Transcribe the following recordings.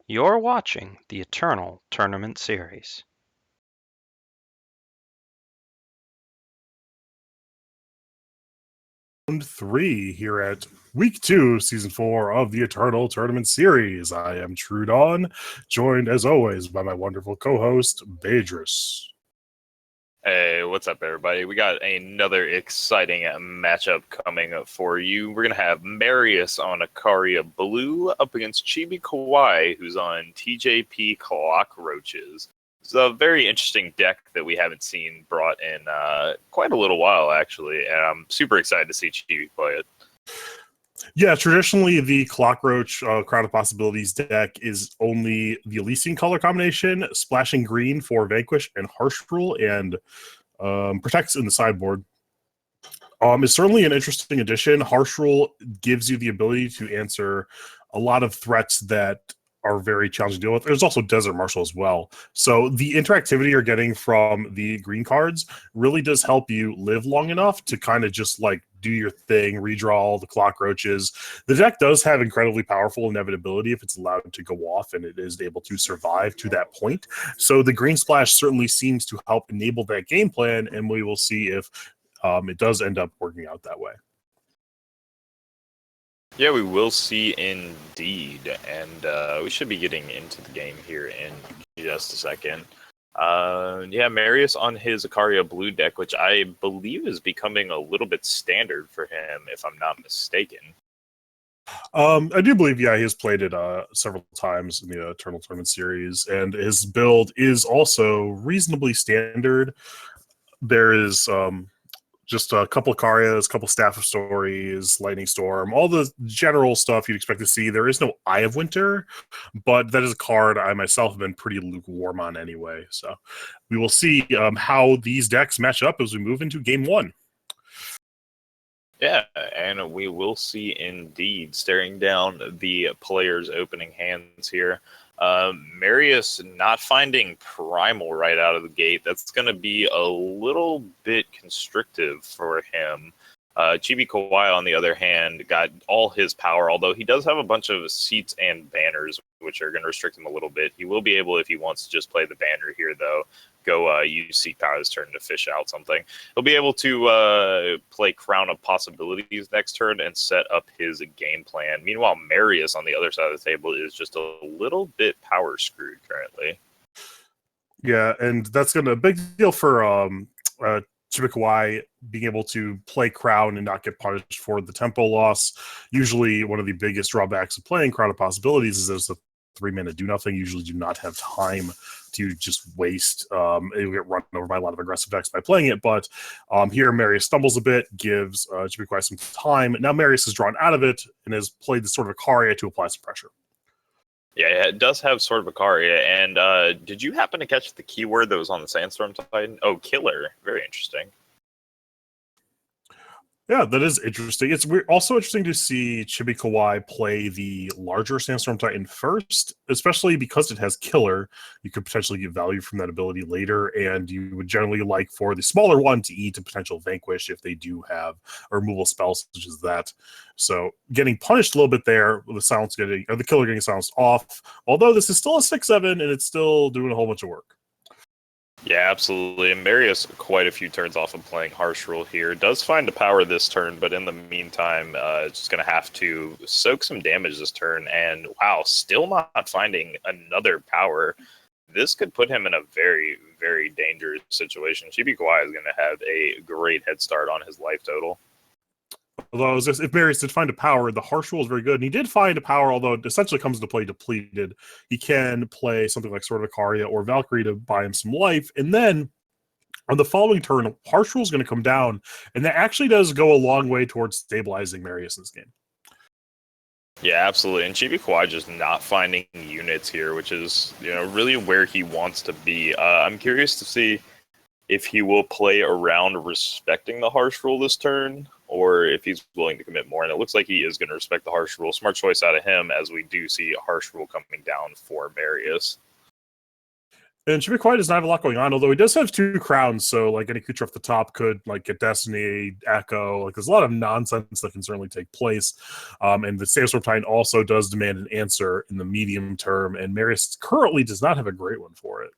You're watching the Eternal Tournament Series. Round 3 here at Week 2, Season 4 of the Eternal Tournament Series. I am Truedawn, joined as always by my wonderful co-host, Bairdrus. Hey, what's up, everybody? We got another exciting matchup coming up for you. We're going to have Marius on Akaria Blue up against ChibiKawaii, who's on TJP Cockroaches. It's a very interesting deck that we haven't seen brought in quite a little while, actually, and I'm super excited to see Chibi play it. Yeah, traditionally the Clockroach Crown of Possibilities deck is only the Elysian color combination, splashing green for Vanquish and Harsh Rule, and protects in the sideboard. It's certainly an interesting addition. Harsh Rule gives you the ability to answer a lot of threats that are very challenging to deal with. There's also Desert Marshal as well. So the interactivity you're getting from the green cards really does help you live long enough to kind of just like do your thing, redraw all the Clockroaches. The deck does have incredibly powerful inevitability if it's allowed to go off and it is able to survive to that point. So the green splash certainly seems to help enable that game plan, and we will see if it does end up working out that way. Yeah, we will see indeed, and we should be getting into the game here in just a second. Yeah, Marius on his Akaria Blue deck, which I believe is becoming a little bit standard for him, if I'm not mistaken. I do believe, yeah, he has played it several times in the Eternal Tournament series, and his build is also reasonably standard. There is just a couple Karias, a couple Staff of Stories, Lightning Storm, all the general stuff you'd expect to see. There is no Eye of Winter, but that is a card I myself have been pretty lukewarm on anyway. So we will see how these decks match up as we move into Game 1. Yeah, and we will see indeed, staring down the players' opening hands here. Marius not finding Primal right out of the gate. That's going to be a little bit constrictive for him. ChibiKawaii, on the other hand, got all his power, although he does have a bunch of seats and banners, which are going to restrict him a little bit. He will be able, if he wants to just play the banner here, though, go use seat power his turn to fish out something. He'll be able to play Crown of Possibilities next turn and set up his game plan. Meanwhile, Marius on the other side of the table is just a little bit power screwed currently. Yeah, and that's going to a big deal for ChibiKawaii being able to play Crown and not get punished for the tempo loss. Usually one of the biggest drawbacks of playing Crown of Possibilities is there's a 3-mana do nothing. Usually do not have time to just waste. It'll get run over by a lot of aggressive decks by playing it, but here Marius stumbles a bit, gives ChibiKawaii some time. Now Marius is drawn out of it and has played this sort of Akaria to apply some pressure. Yeah, it does have sort of Akaria. And did you happen to catch the keyword that was on the Sandstorm Titan? Oh, killer. Very interesting. Yeah, that is interesting. It's also interesting to see ChibiKawaii play the larger Sandstorm Titan first, especially because it has Killer. You could potentially get value from that ability later, and you would generally like for the smaller one to eat a potential Vanquish if they do have a removal spell such as that. So getting punished a little bit there, with the Killer getting silenced off, although this is still a 6/7 and it's still doing a whole bunch of work. Yeah, absolutely. And Marius, quite a few turns off of playing Harsh Rule here, does find a power this turn, but in the meantime, just going to have to soak some damage this turn. And wow, still not finding another power. This could put him in a very, very dangerous situation. ChibiKawaii is going to have a great head start on his life total. Although, if Marius did find a power, the Harsh Rule is very good. And he did find a power, although it essentially comes into play depleted. He can play something like Sword of Akaria or Valkyrie to buy him some life. And then on the following turn, Harsh Rule is going to come down. And that actually does go a long way towards stabilizing Marius in this game. Yeah, absolutely. And ChibiKawaii just not finding units here, which is, really where he wants to be. I'm curious to see if he will play around respecting the Harsh Rule this turn, or if he's willing to commit more. And it looks like he is going to respect the Harsh Rule. Smart choice out of him, as we do see Harsh Rule coming down for Marius. And ChibiKawaii does not have a lot going on, although he does have 2 crowns, so like any creature off the top could like get Destiny, Echo. Like there's a lot of nonsense that can certainly take place. And the Sandstorm Titan also does demand an answer in the medium term, and Marius currently does not have a great one for it.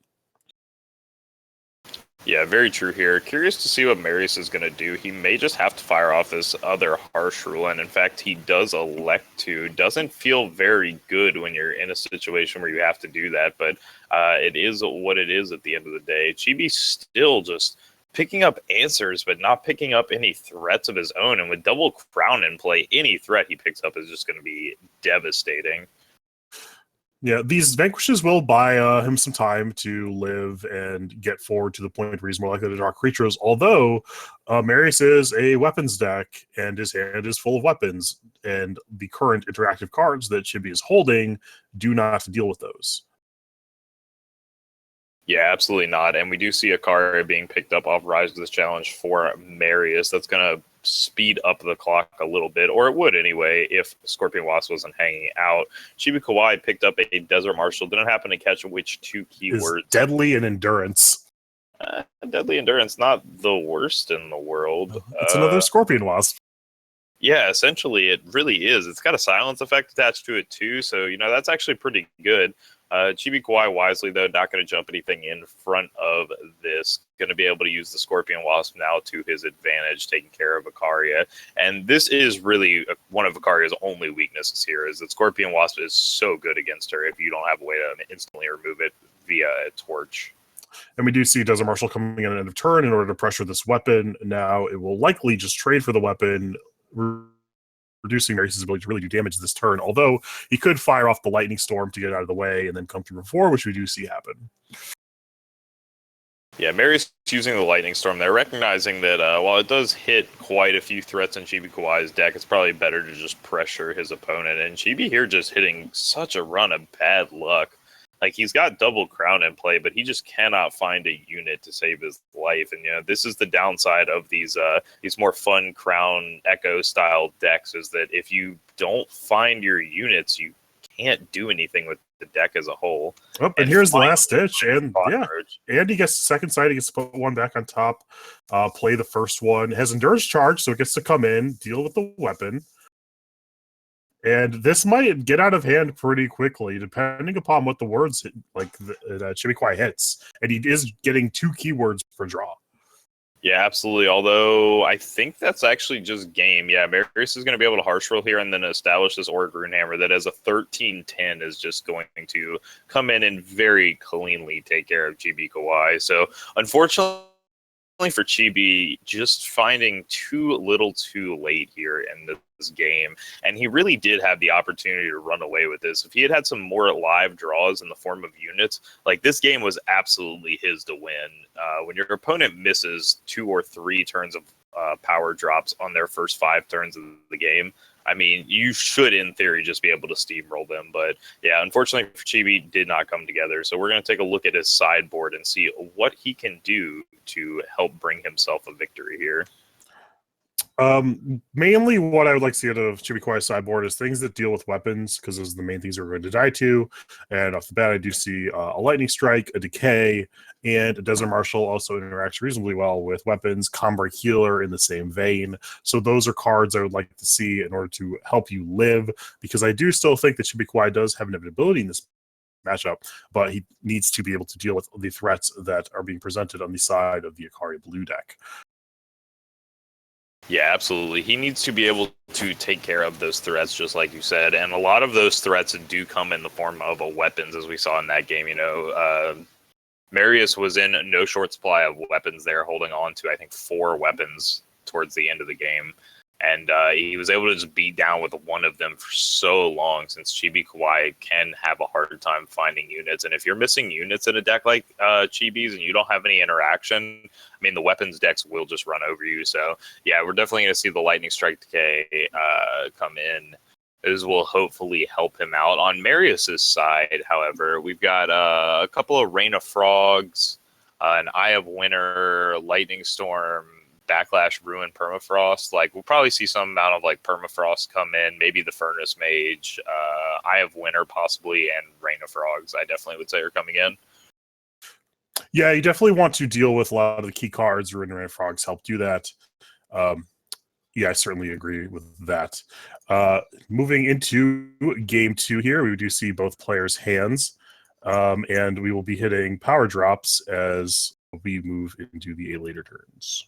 Yeah, very true here. Curious to see what Marius is going to do. He may just have to fire off this other harsh rule, and in fact, he does elect to. Doesn't feel very good when you're in a situation where you have to do that, but it is what it is at the end of the day. Chibi still just picking up answers, but not picking up any threats of his own, and with double crown in play, any threat he picks up is just going to be devastating. Yeah, these vanquishes will buy him some time to live and get forward to the point where he's more likely to draw creatures, although Marius is a weapons deck, and his hand is full of weapons, and the current interactive cards that Chibi is holding do not deal with those. Yeah, absolutely not. And we do see a card being picked up off Rise of this Challenge for Marius. That's going to speed up the clock a little bit, or it would anyway, if Scorpion Wasp wasn't hanging out. ChibiKawaii picked up a Desert Marshal. Didn't happen to catch which 2 keywords. Deadly and Endurance. Deadly Endurance, not the worst in the world. It's another Scorpion Wasp. Yeah, essentially it really is. It's got a silence effect attached to it too, so that's actually pretty good. ChibiKawaii wisely, though, not going to jump anything in front of this. Going to be able to use the Scorpion Wasp now to his advantage, taking care of Ikaria. And this is really one of Ikaria's only weaknesses here, is that Scorpion Wasp is so good against her if you don't have a way to instantly remove it via a torch. And we do see Desert Marshal coming in at end of turn in order to pressure this weapon. Now it will likely just trade for the weapon, reducing Marius' ability to really do damage this turn, although he could fire off the Lightning Storm to get out of the way and then come through before, which we do see happen. Yeah, Marius using the Lightning Storm there, recognizing that while it does hit quite a few threats in ChibiKawaii's deck, it's probably better to just pressure his opponent. And Chibi here just hitting such a run of bad luck. Like, he's got double crown in play, but he just cannot find a unit to save his life. And, this is the downside of these more fun crown echo style decks, is that if you don't find your units, you can't do anything with the deck as a whole. Oh, and here's the last ditch, and and he gets the second side. He gets to put one back on top, play the first one. It has Endurance Charge, so it gets to come in, deal with the weapon. And this might get out of hand pretty quickly, depending upon what the words hit, like ChibiKawaii hits. And he is getting 2 keywords per draw. Yeah, absolutely. Although I think that's actually just game. Yeah, Marius is going to be able to harsh roll here and then establish this Auric Runehammer that as a 13-10 is just going to come in and very cleanly take care of ChibiKawaii. So unfortunately for Chibi, just finding too little too late here in this game. And he really did have the opportunity to run away with this. If he had had some more live draws in the form of units, like, this game was absolutely his to win. When your opponent misses 2 or 3 turns of power drops on their first 5 turns of the game, I mean, you should, in theory, just be able to steamroll them. But yeah, unfortunately for Chibi, did not come together. So we're going to take a look at his sideboard and see what he can do to help bring himself a victory here. Mainly what I would like to see out of ChibiKawaii's sideboard is things that deal with weapons, because those are the main things we're going to die to. And off the bat, I do see a Lightning Strike, a Decay, and a Desert Marshal also interacts reasonably well with weapons. Combrei Healer in the same vein. So those are cards I would like to see in order to help you live, because I do still think that ChibiKawaii does have inevitability in this matchup, but he needs to be able to deal with the threats that are being presented on the side of the Ikaria blue deck. Yeah, absolutely. He needs to be able to take care of those threats, just like you said. And a lot of those threats do come in the form of weapons, as we saw in that game. Marius was in no short supply of weapons there, holding on to, I think, 4 weapons towards the end of the game. And he was able to just beat down with one of them for so long, since ChibiKawaii can have a hard time finding units. And if you're missing units in a deck like Chibi's and you don't have any interaction, I mean, the weapons decks will just run over you. So, yeah, we're definitely going to see the Lightning Strike Decay come in. This will hopefully help him out. On Marius's side, however, we've got a couple of Rain of Frogs, an Eye of Winter, Lightning Storm, Backlash, Ruin, Permafrost. Like, we'll probably see some amount of like Permafrost come in, maybe the Furnace Mage, Eye of Winter possibly, and Rain of Frogs I definitely would say are coming in. Yeah, you definitely want to deal with a lot of the key cards. Rain Frogs help do that. Yeah, I certainly agree with that. Moving into game 2 here, we do see both players' hands, and we will be hitting power drops as we move into the later turns.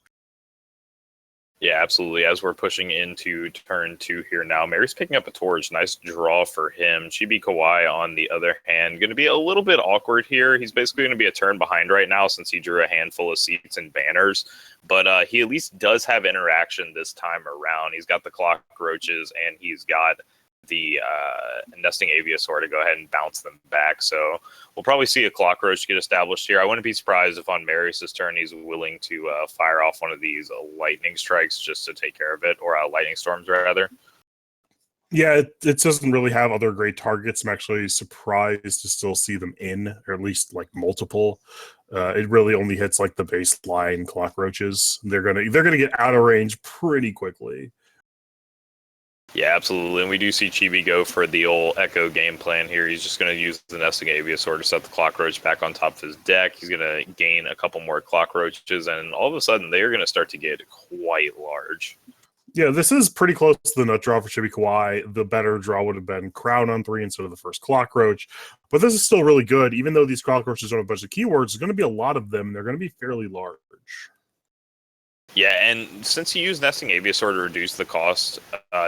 Yeah, absolutely. As we're pushing into turn 2 here now, Marius picking up a torch. Nice draw for him. ChibiKawaii, on the other hand, going to be a little bit awkward here. He's basically going to be a turn behind right now since he drew a handful of seats and banners. But he at least does have interaction this time around. He's got the cockroaches and he's got the nesting aviasaur to go ahead and bounce them back. So we'll probably see a cockroach get established here. I wouldn't be surprised if on Marius's turn he's willing to fire off one of these lightning strikes just to take care of it, or lightning storms rather. Yeah, it doesn't really have other great targets. I'm actually surprised to still see them in, or at least like multiple. It really only hits like the baseline cockroaches. They're gonna get out of range pretty quickly. Yeah, absolutely. And we do see Chibi go for the old Echo game plan here. He's just going to use the nesting aviasaur to set the cockroach back on top of his deck. He's going to gain a couple more cockroaches, and all of a sudden they're going to start to get quite large. Yeah, this is pretty close to the nut draw for ChibiKawaii. The better draw would have been Crown on 3 instead of the first cockroach. But this is still really good. Even though these cockroaches don't have a bunch of keywords, there's going to be a lot of them, and they're going to be fairly large. Yeah, and since he used Nesting Aviasaur to reduce the cost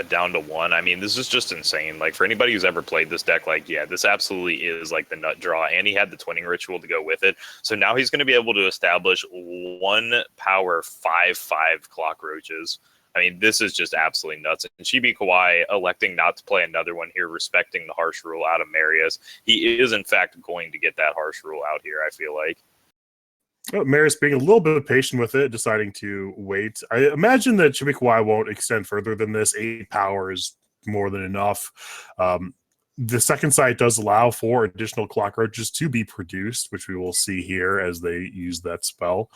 down to 1, I mean, this is just insane. Like, for anybody who's ever played this deck, like, yeah, this absolutely is, like, the nut draw, and he had the Twinning Ritual to go with it. So now he's going to be able to establish 1 power 5/5 cockroaches. I mean, this is just absolutely nuts. And ChibiKawaii electing not to play another one here, respecting the harsh rule out of Marius. He is, in fact, going to get that harsh rule out here, I feel like. Marius being a little bit patient with it, deciding to wait. I imagine that ChibiKawaii won't extend further than this. 8 power is more than enough. The second site does allow for additional cockroaches to be produced, which we will see here as they use that spell.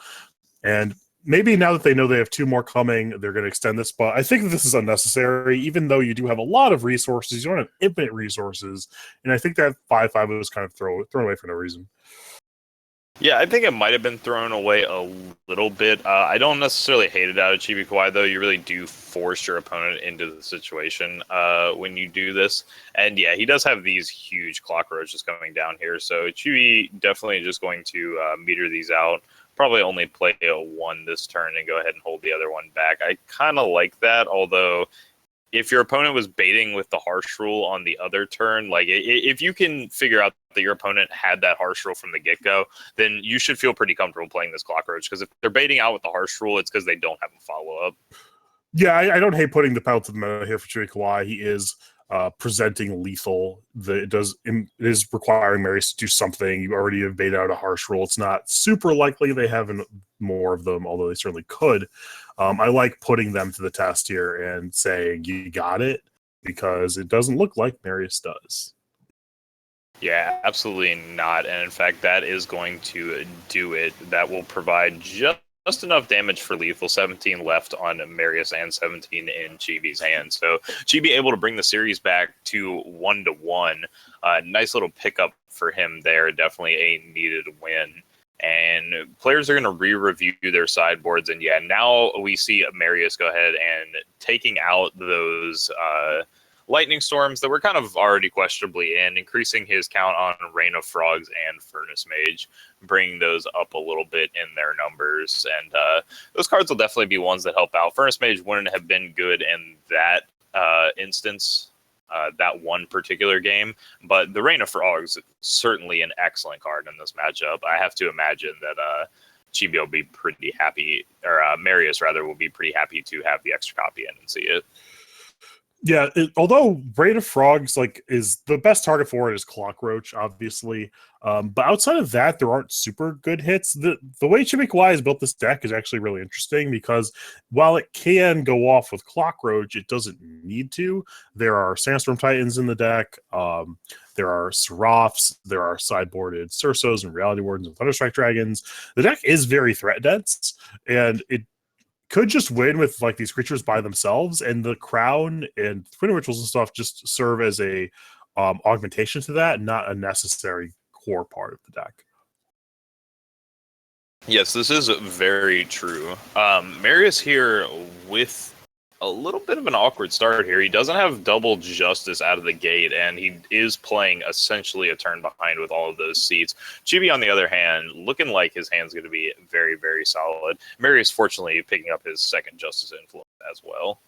And maybe now that they know they have 2 more coming, they're going to extend this. But I think that this is unnecessary, even though you do have a lot of resources. You don't have infinite resources. And I think that 5/5 was kind of thrown away for no reason. Yeah, I think it might have been thrown away a little bit. I don't necessarily hate it out of ChibiKawaii, though. You really do force your opponent into the situation when you do this. And yeah, he does have these huge cockroaches coming down here. So Chibi definitely just going to meter these out. Probably only play a 1 this turn and go ahead and hold the other one back. I kind of like that, although if your opponent was baiting with the harsh rule on the other turn, like if you can figure out that your opponent had that harsh rule from the get-go, then you should feel pretty comfortable playing this cockroach, because if they're baiting out with the harsh rule, it's because they don't have a follow-up. Yeah, I don't hate putting the pedal to the metal here for ChibiKawaii. He is presenting lethal. It is requiring Marius to do something. You already have baited out a harsh rule. It's not super likely they have more of them, although they certainly could. I like putting them to the test here and saying, you got it, because it doesn't look like Marius does. Yeah, absolutely not. And in fact, that is going to do it. That will provide just enough damage for lethal. 17 left on Marius and 17 in Chibi's hand. So Chibi able to bring the series back to 1-1. Nice little pickup for him there. Definitely a needed win. And players are going to re-review their sideboards. And yeah, now we see Marius go ahead and taking out those lightning storms that were kind of already questionably in, increasing his count on Rain of Frogs and Furnace Mage, bringing those up a little bit in their numbers. And those cards will definitely be ones that help out. Furnace Mage wouldn't have been good in that instance, that one particular game, but the Rain of Frogs is certainly an excellent card in this matchup. I have to imagine that Chibi will be pretty happy, or Marius rather will be pretty happy to have the extra copy in and see it. Yeah, although Raid of Frogs is the best target for it is Cockroach, obviously. But outside of that, there aren't super good hits. The way ChibiKawaii has built this deck is actually really interesting, because while it can go off with Cockroach, it doesn't need to. There are Sandstorm Titans in the deck. There are Seraphs. There are sideboarded Cersos and Reality Wardens and Thunderstrike Dragons. The deck is very threat dense, and it could just win with these creatures by themselves, and the Crown and Twin Rituals and stuff just serve as a augmentation to that, not a necessary core part of the deck. Yes, this is very true. Marius here with a little bit of an awkward start here. He doesn't have double justice out of the gate, and he is playing essentially a turn behind with all of those seats. Chibi, on the other hand, looking like his hand's going to be very, very solid. Marius, fortunately, picking up his second justice influence as well.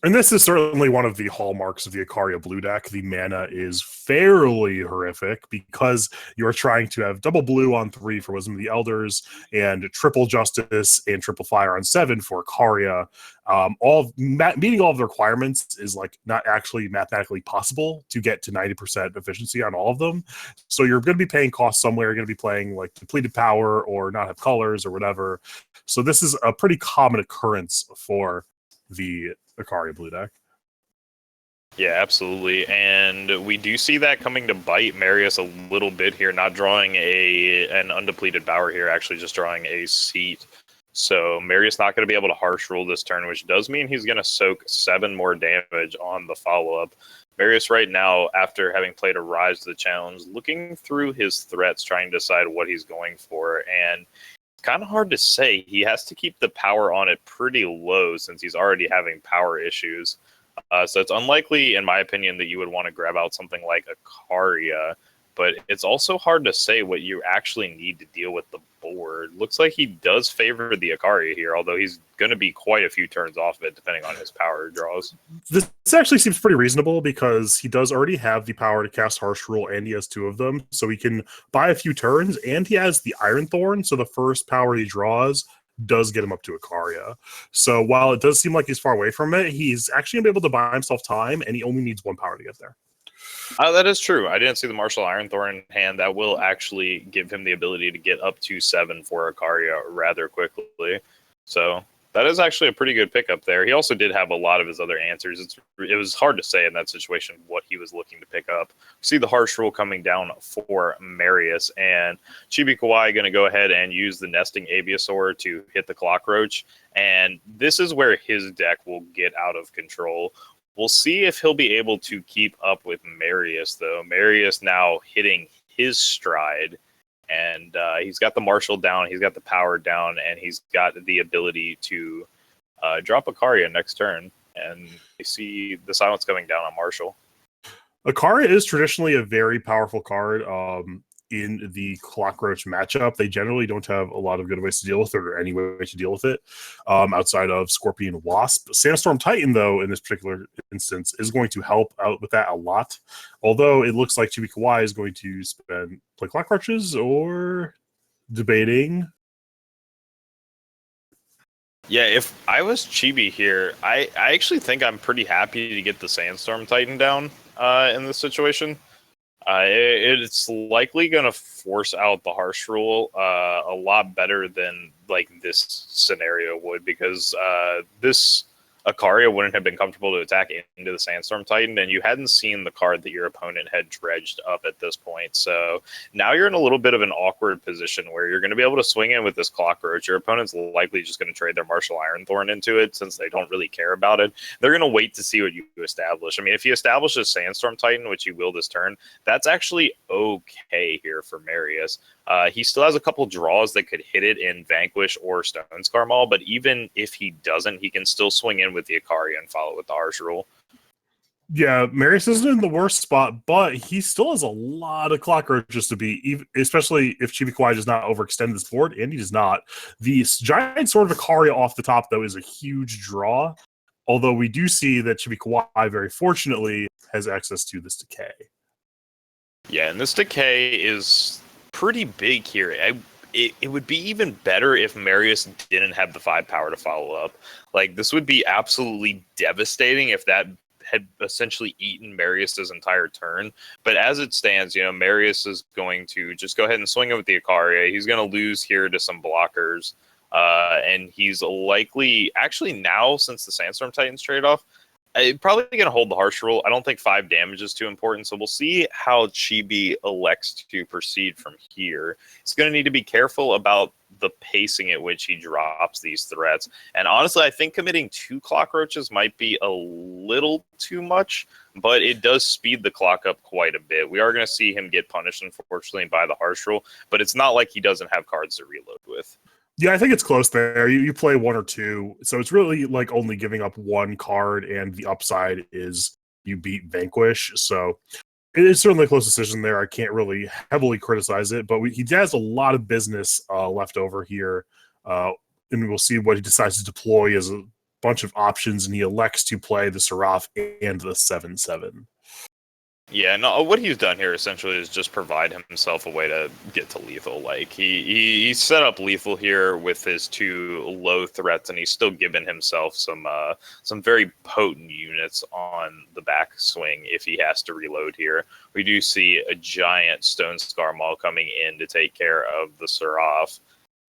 And this is certainly one of the hallmarks of the Ikaria blue deck. The mana is fairly horrific because you're trying to have double blue on 3 for Wisdom of the Elders and triple justice and triple fire on 7 for Ikaria. Meeting all of the requirements is like not actually mathematically possible to get to 90% efficiency on all of them. So you're going to be paying costs somewhere. You're going to be playing like depleted power or not have colors or whatever. So this is a pretty common occurrence for the Ikaria blue deck. Yeah, absolutely. And we do see that coming to bite Marius a little bit here, not drawing an undepleted power here, actually just drawing a seat. So Marius not going to be able to harsh rule this turn, which does mean he's going to soak 7 more damage on the follow-up. Marius right now, after having played a Rise to the Challenge, looking through his threats, trying to decide what he's going for, and kind of hard to say. He has to keep the power on it pretty low since he's already having power issues. So it's unlikely, in my opinion, that you would want to grab out something like Ikaria, but it's also hard to say what you actually need to deal with the board. Looks like he does favor the Ikaria here, although he's going to be quite a few turns off of it, depending on his power draws. This actually seems pretty reasonable because he does already have the power to cast Harsh Rule, and he has 2 of them, so he can buy a few turns, and he has the Iron Thorn, so the first power he draws does get him up to Ikaria. So while it does seem like he's far away from it, he's actually going to be able to buy himself time, and he only needs 1 power to get there. That is true. I didn't see the Martial Iron Thorn in hand. That will actually give him the ability to get up to 7 for Ikaria rather quickly. So that is actually a pretty good pickup there. He also did have a lot of his other answers. It was hard to say in that situation what he was looking to pick up. See the Harsh Rule coming down for Marius, and ChibiKawaii going to go ahead and use the Nesting Abiasaur to hit the Clockroach. And this is where his deck will get out of control. We'll see if he'll be able to keep up with Marius, though. Marius now hitting his stride, and he's got the Marshal down, he's got the power down, and he's got the ability to drop Ikaria next turn. And you see the silence coming down on Marshal. Ikaria is traditionally a very powerful card in the Clockroach matchup. They generally don't have a lot of good ways to deal with it or any way to deal with it outside of Scorpion Wasp. Sandstorm Titan, though, in this particular instance, is going to help out with that a lot. Although it looks like ChibiKawaii is going to play Clockroaches or debating. Yeah, if I was Chibi here, I actually think I'm pretty happy to get the Sandstorm Titan down in this situation. It's likely going to force out the Harsh Rule a lot better than like this scenario would, because this Ikaria wouldn't have been comfortable to attack into the Sandstorm Titan, and you hadn't seen the card that your opponent had dredged up at this point. So now you're in a little bit of an awkward position where you're going to be able to swing in with this Clockroach. Your opponent's likely just going to trade their Martial Iron Thorn into it since they don't really care about it. They're going to wait to see what you establish. I mean, if you establish a Sandstorm Titan, which you will this turn, that's actually okay here for Marius. He still has a couple draws that could hit it in Vanquish or Stonescar Maul, but even if he doesn't, he can still swing in with the Ikaria and follow with the Harsh Rule. Yeah, Marius isn't in the worst spot, but he still has a lot of Clockroaches to beat, especially if ChibiKawaii does not overextend this board, and he does not. The giant Sword of Ikaria off the top, though, is a huge draw, although we do see that ChibiKawaii, very fortunately, has access to this Decay. Yeah, and this Decay is pretty big here. It would be even better if Marius didn't have the 5 power to follow up. Like, this would be absolutely devastating if that had essentially eaten Marius's entire turn. But as it stands, you know, Marius is going to just go ahead and swing it with the Ikaria. He's going to lose here to some blockers. And he's likely, actually now, since the Sandstorm Titans trade off, probably going to hold the Harsh Rule. I don't think 5 damage is too important, so we'll see how Chibi elects to proceed from here. He's going to need to be careful about the pacing at which he drops these threats. And honestly, I think committing 2 Clockroaches might be a little too much. but it does speed the clock up quite a bit. We are going to see him get punished, unfortunately, by the harsh rule, but it's not like he doesn't have cards to reload with. Yeah, I think it's close there. You play one or two, so it's really like only giving up one card, and the upside is you beat Vanquish. So it is certainly a close decision there. I can't really heavily criticize it, but he has a lot of business left over here, and we'll see what he decides to deploy as a bunch of options, and he elects to play the Seraph and the 7/7. Yeah, no, what he's done here essentially is just provide himself a way to get to lethal. Like he set up lethal here with his 2 low threats, and he's still given himself some very potent units on the backswing if he has to reload here. We do see a giant Stone Scar Maul coming in to take care of the Seraph.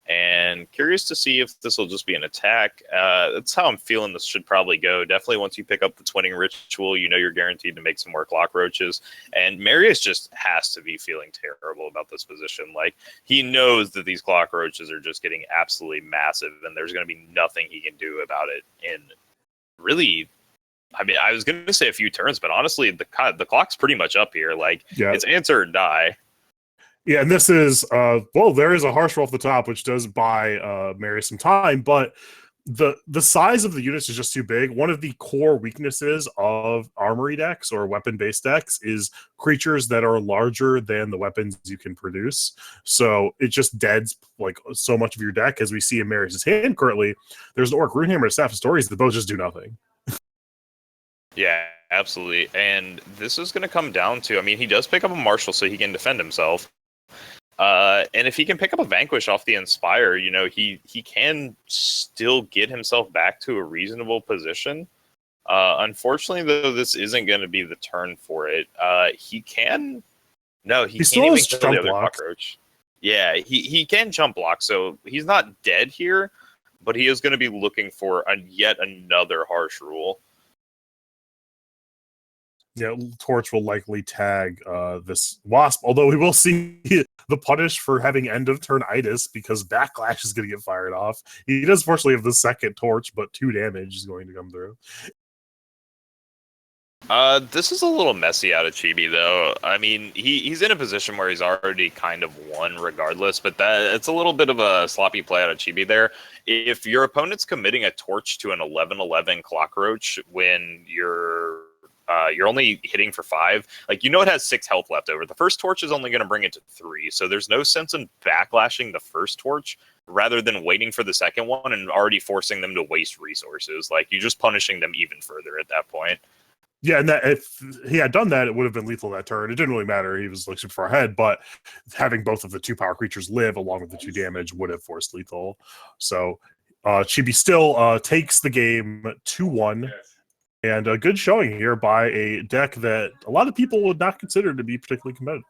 And curious to see if this will just be an attack. That's how I'm feeling this should probably go. Definitely once you pick up the Twinning Ritual, you know you're guaranteed to make some more Clock Roaches. And Marius just has to be feeling terrible about this position. Like, he knows that these Clock Roaches are just getting absolutely massive, and there's going to be nothing he can do about it in really... I mean, I was going to say a few turns, but honestly, the clock's pretty much up here. Like, it's answer or die. Yeah, and this is, there is a harsh roll off the top, which does buy Marius some time, but the size of the units is just too big. One of the core weaknesses of armory decks or weapon-based decks is creatures that are larger than the weapons you can produce. So it just deads like so much of your deck. As we see in Marius's hand currently, there's an Orc, Runehammer, Staff of Stories that both just do nothing. Yeah, absolutely. And this is going to come down to, I mean, he does pick up a Marshal so he can defend himself. And if he can pick up a Vanquish off the Inspire, you know, he can still get himself back to a reasonable position. Unfortunately, though, this isn't going to be the turn for it. He can't even kill the other cockroach. Yeah, he can jump block, so he's not dead here, but he is going to be looking for yet another harsh rule. Yeah, Torch will likely tag this Wasp, although we will see the punish for having end of turn itis because Backlash is going to get fired off. He does fortunately have the second Torch, but 2 damage is going to come through. This is a little messy out of Chibi, though. I mean, he's in a position where he's already kind of won regardless, but it's a little bit of a sloppy play out of Chibi there. If your opponent's committing a Torch to an 11/11 Clock Roach when you're only hitting for 5. Like, you know, it has 6 health left over. The first Torch is only going to bring it to 3. So there's no sense in backlashing the first Torch rather than waiting for the second one and already forcing them to waste resources. Like, you're just punishing them even further at that point. Yeah, and that if he had done that, it would have been lethal that turn. It didn't really matter. He was like super far ahead, but having both of the 2 power creatures live along with the 2 damage would have forced lethal. So Chibi still takes the game 2-1. And a good showing here by a deck that a lot of people would not consider to be particularly competitive.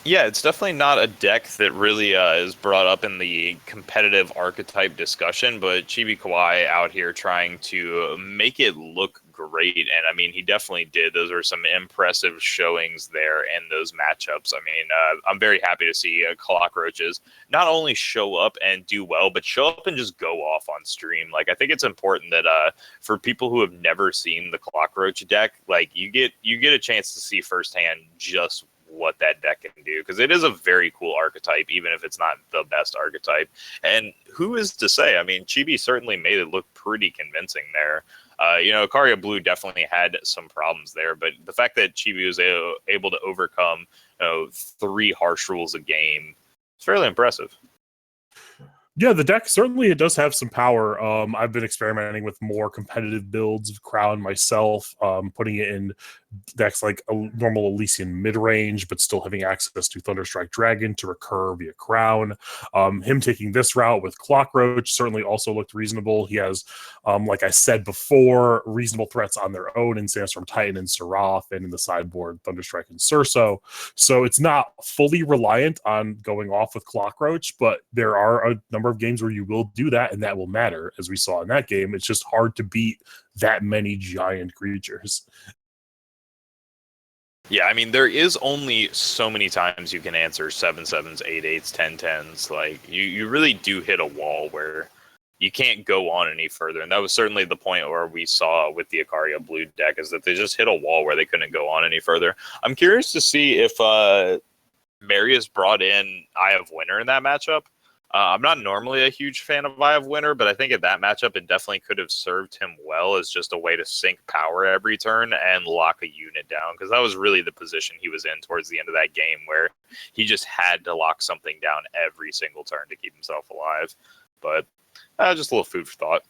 Yeah, it's definitely not a deck that really is brought up in the competitive archetype discussion, but ChibiKawaii out here trying to make it look great. And I mean, he definitely did. Those are some impressive showings there in those matchups. I mean, I'm very happy to see Clock Roaches not only show up and do well, but show up and just go off on stream. Like, I think it's important that for people who have never seen the Clock Roach deck, like, you get a chance to see firsthand just what that deck can do, because it is a very cool archetype, even if it's not the best archetype. And who is to say? I mean, Chibi certainly made it look pretty convincing there. You know, Ikaria Blue definitely had some problems there, but the fact that Chibi was able to overcome 3 harsh rules a game is fairly impressive. Yeah, the deck certainly it does have some power. I've been experimenting with more competitive builds of Crown myself, putting it in decks like a normal Elysian mid-range, but still having access to Thunderstrike Dragon to recur via Crown. Him taking this route with Clockroach certainly also looked reasonable. He has, like I said before, reasonable threats on their own in Sandstorm Titan and Seraph, and in the sideboard Thunderstrike and Surso. So it's not fully reliant on going off with Clockroach, but there are a number of games where you will do that, and that will matter, as we saw in that game. It's just hard to beat that many giant creatures. Yeah, I mean, there is only so many times you can answer 7/7s, 8/8s, 10/10s. Like, you really do hit a wall where you can't go on any further. And that was certainly the point where we saw with the Ikaria blue deck, is that they just hit a wall where they couldn't go on any further. I'm curious to see if Marius brought in Eye of Winter in that matchup. I'm not normally a huge fan of Eye of Winter, but I think in that matchup, it definitely could have served him well as just a way to sink power every turn and lock a unit down, because that was really the position he was in towards the end of that game, where he just had to lock something down every single turn to keep himself alive. But just a little food for thought.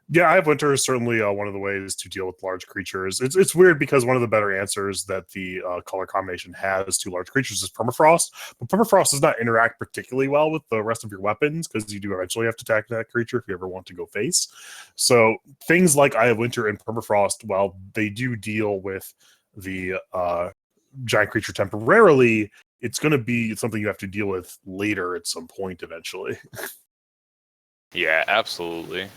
Yeah, Eye of Winter is certainly one of the ways to deal with large creatures. It's weird because one of the better answers that the color combination has to large creatures is Permafrost, but Permafrost does not interact particularly well with the rest of your weapons, because you do eventually have to attack that creature if you ever want to go face. So things like Eye of Winter and Permafrost, while they do deal with the giant creature temporarily, it's going to be something you have to deal with later at some point eventually. Yeah, absolutely.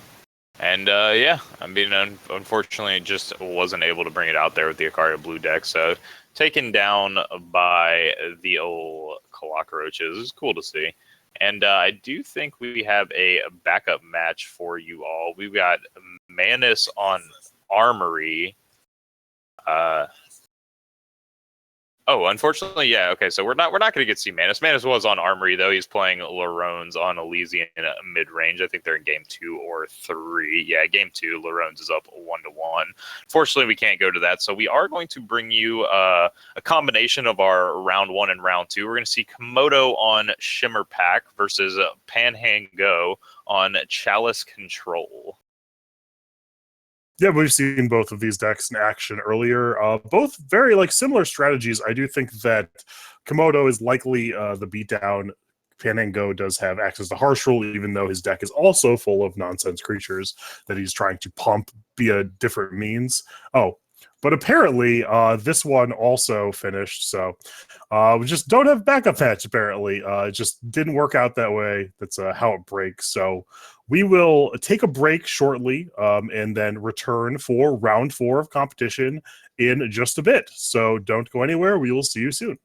And yeah, I mean, unfortunately, just wasn't able to bring it out there with the Ikaria blue deck. So taken down by the old cockroaches is cool to see. And I do think we have a backup match for you all. We've got Marius on Armory. Oh, unfortunately, yeah. Okay, so we're not going to get to see Marius. Marius was on Armory, though. He's playing Larones on Elysian mid range. I think they're in game 2 or 3. Yeah, game 2. Larones is up 1-1. Fortunately, we can't go to that, so we are going to bring you a combination of our round 1 and round 2. We're going to see Komodo on Shimmer Pack versus Panhango on Chalice Control. Yeah, we've seen both of these decks in action earlier. Both very similar strategies. I do think that Komodo is likely the beatdown. Panhango does have access to Harsh Rule, even though his deck is also full of nonsense creatures that he's trying to pump via different means. Oh, but apparently this one also finished, so we just don't have backup match, apparently. It just didn't work out that way. That's how it breaks. So we will take a break shortly and then return for round 4 of competition in just a bit. So don't go anywhere. We will see you soon.